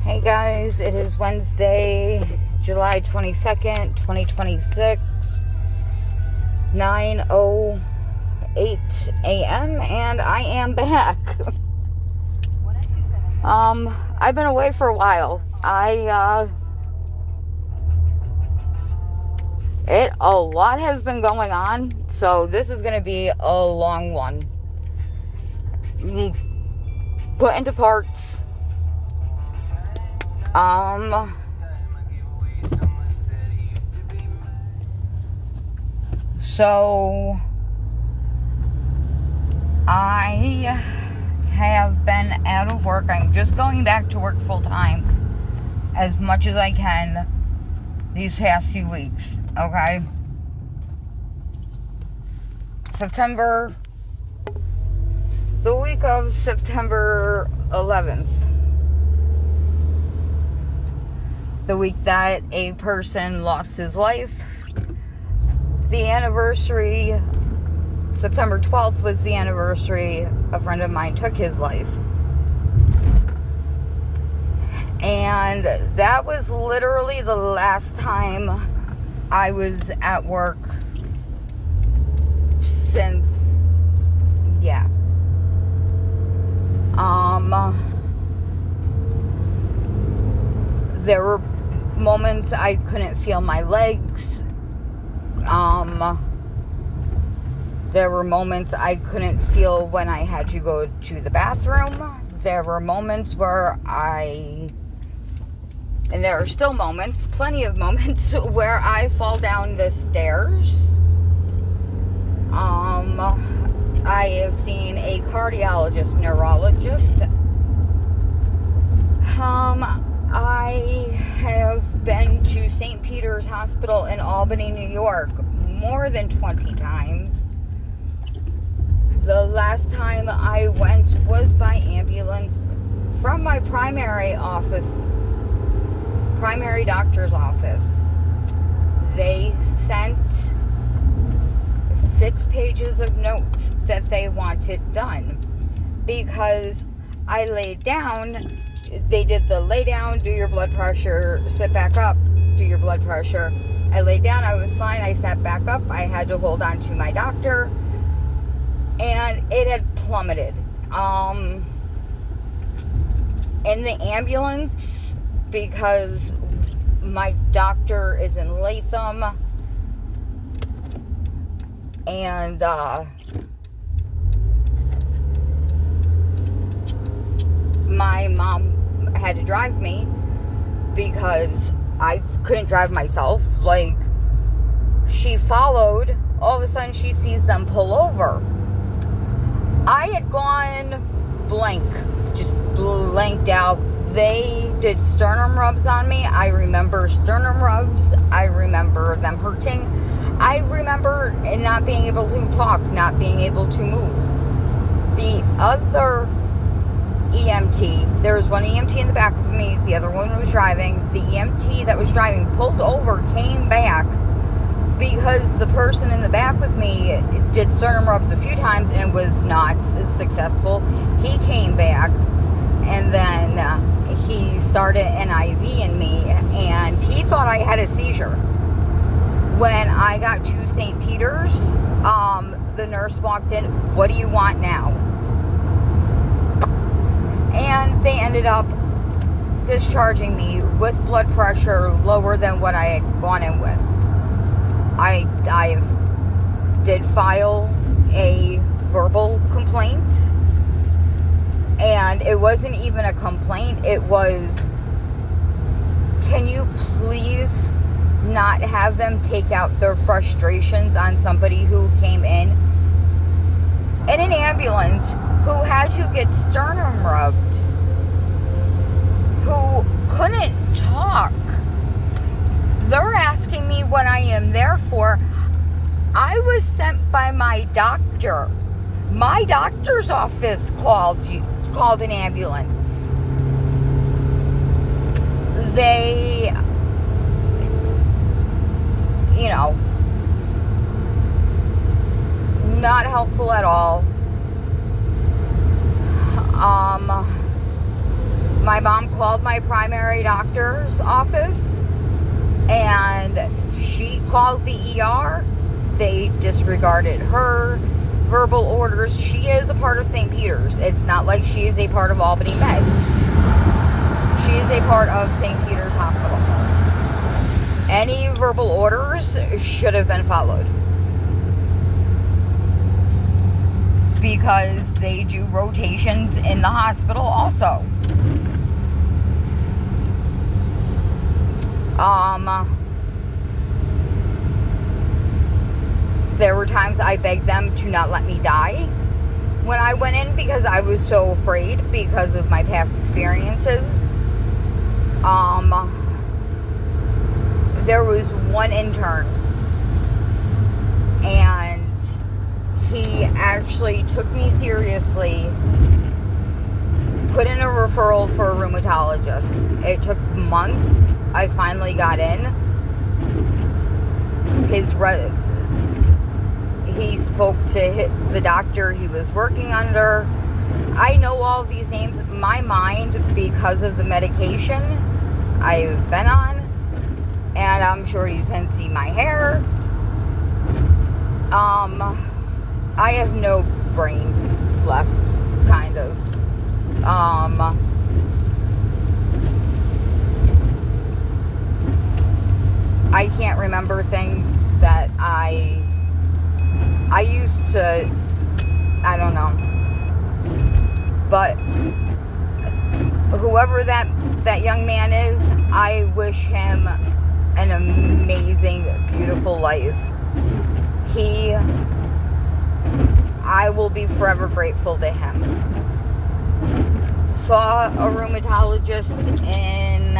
Hey guys, it is Wednesday, July 22nd, 2026, 9:08 a.m. and I am back. I've been away for a while. A lot has been going on, so this is going to be a long one. Put into parts. So I have been out of work. I'm just going back to work full time as much as I can these past few weeks, okay? The week of September 11th. The week that a person lost his life. The anniversary, September 12th was the anniversary a friend of mine took his life. And that was literally the last time I was at work since, yeah. There were moments I couldn't feel my legs. There were moments I couldn't feel when I had to go to the bathroom. There were moments where and there are still moments, plenty of moments, where I fall down the stairs. I have seen a cardiologist, neurologist. I have been to St. Peter's Hospital in Albany, New York, more than 20 times. The last time I went was by ambulance from my primary doctor's office. They sent 6 pages of notes that they wanted done because I laid down. They did the lay down, do your blood pressure, sit back up, do your blood pressure. I laid down, I was fine. I sat back up. I had to hold on to my doctor, and it had plummeted. In the ambulance, because my doctor is in Latham, and my mom had to drive me because I couldn't drive myself. Like, she followed. All of a sudden, she sees them pull over. I had gone blank, just blanked out. They did sternum rubs on me. I remember sternum rubs. I remember them hurting. I remember not being able to talk, not being able to move. The other EMT, there was one EMT in the back of me, the other one was driving. The EMT that was driving pulled over, came back, because the person in the back with me did sternum rubs a few times and was not successful. He came back, and then he started an IV in me, and he thought I had a seizure. When I got to St. Peter's, the nurse walked in. "What do you want now?" And they ended up discharging me with blood pressure lower than what I had gone in with. I did file a verbal complaint, and it wasn't even a complaint. It was, "Can you please not have them take out their frustrations on somebody who came in an ambulance, who had to get sternum rubbed, who couldn't talk? They're asking me what I am there for." I was sent by my doctor. My doctor's office called an ambulance. They, not helpful at all. My mom called my primary doctor's office, and she called the ER. They disregarded her verbal orders. She is a part of St. Peter's. It's not like she is a part of Albany Med. She is a part of St. Peter's Hospital. Any verbal orders should have been followed, because they do rotations in the hospital also. There were times I begged them to not let me die when I went in, because I was so afraid because of my past experiences. There was one intern, and he actually took me seriously, put in a referral for a rheumatologist. It took months. I finally got in. He spoke to the doctor he was working under. I know all of these names. My mind, because of the medication I've been on, and I'm sure you can see my hair, I have no brain left, kind of. I can't remember things that I used to, I don't know. But whoever that young man is, I wish him an amazing, beautiful life. I will be forever grateful to him. Saw a rheumatologist in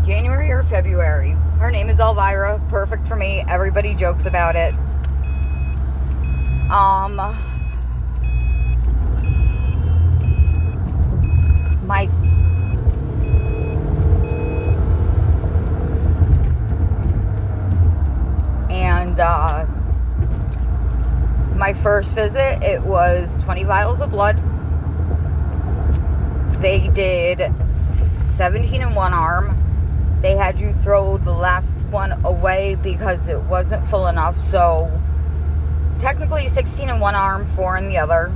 January or February. Her name is Elvira. Perfect for me. Everybody jokes about it. My first visit, it was 20 vials of blood. They did 17 in one arm. They had you throw the last one away because it wasn't full enough. So technically 16 in one arm, 4 in the other.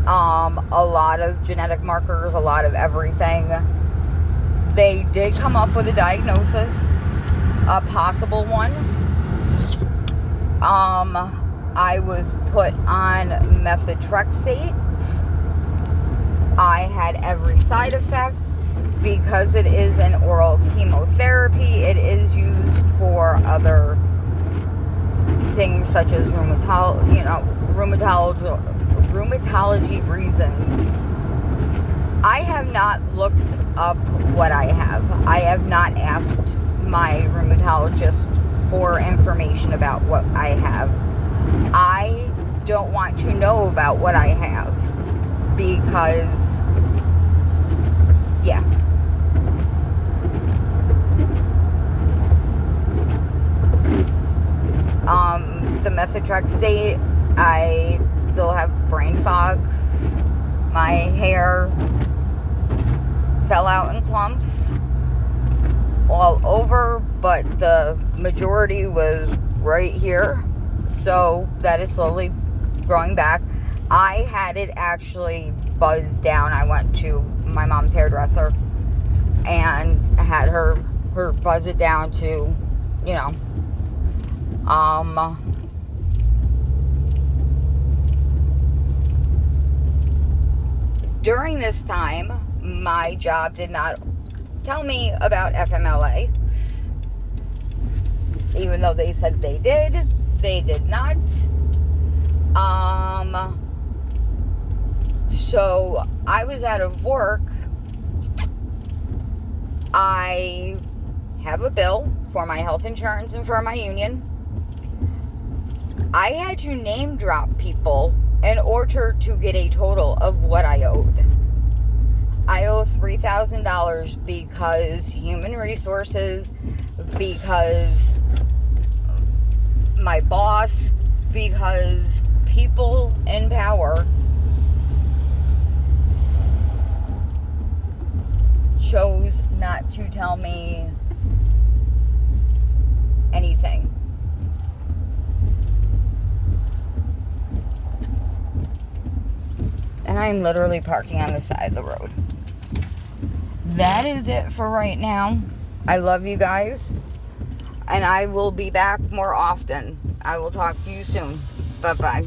A lot of genetic markers, a lot of everything. They did come up with a diagnosis, a possible one. I was put on methotrexate. I had every side effect. Because it is an oral chemotherapy, it is used for other things such as rheumatology reasons. I have not looked up what I have. I have not asked my rheumatologist for information about what I have. I don't want to know about what I have, because, yeah. The methotrexate, I still have brain fog. My hair fell out in clumps all over, but the majority was right here. So that is slowly growing back. I had it actually buzzed down. I went to my mom's hairdresser and had her buzz it down to, during this time, my job did not tell me about FMLA. Even though they said they did not. So I was out of work. I have a bill for my health insurance and for my union. I had to name drop people in order to get a total of what I owed. I owe $3,000 because human resources, because my boss, because people in power chose not to tell me anything. And I'm literally parking on the side of the road. That is it for right now. I love you guys. And I will be back more often. I will talk to you soon. Bye-bye.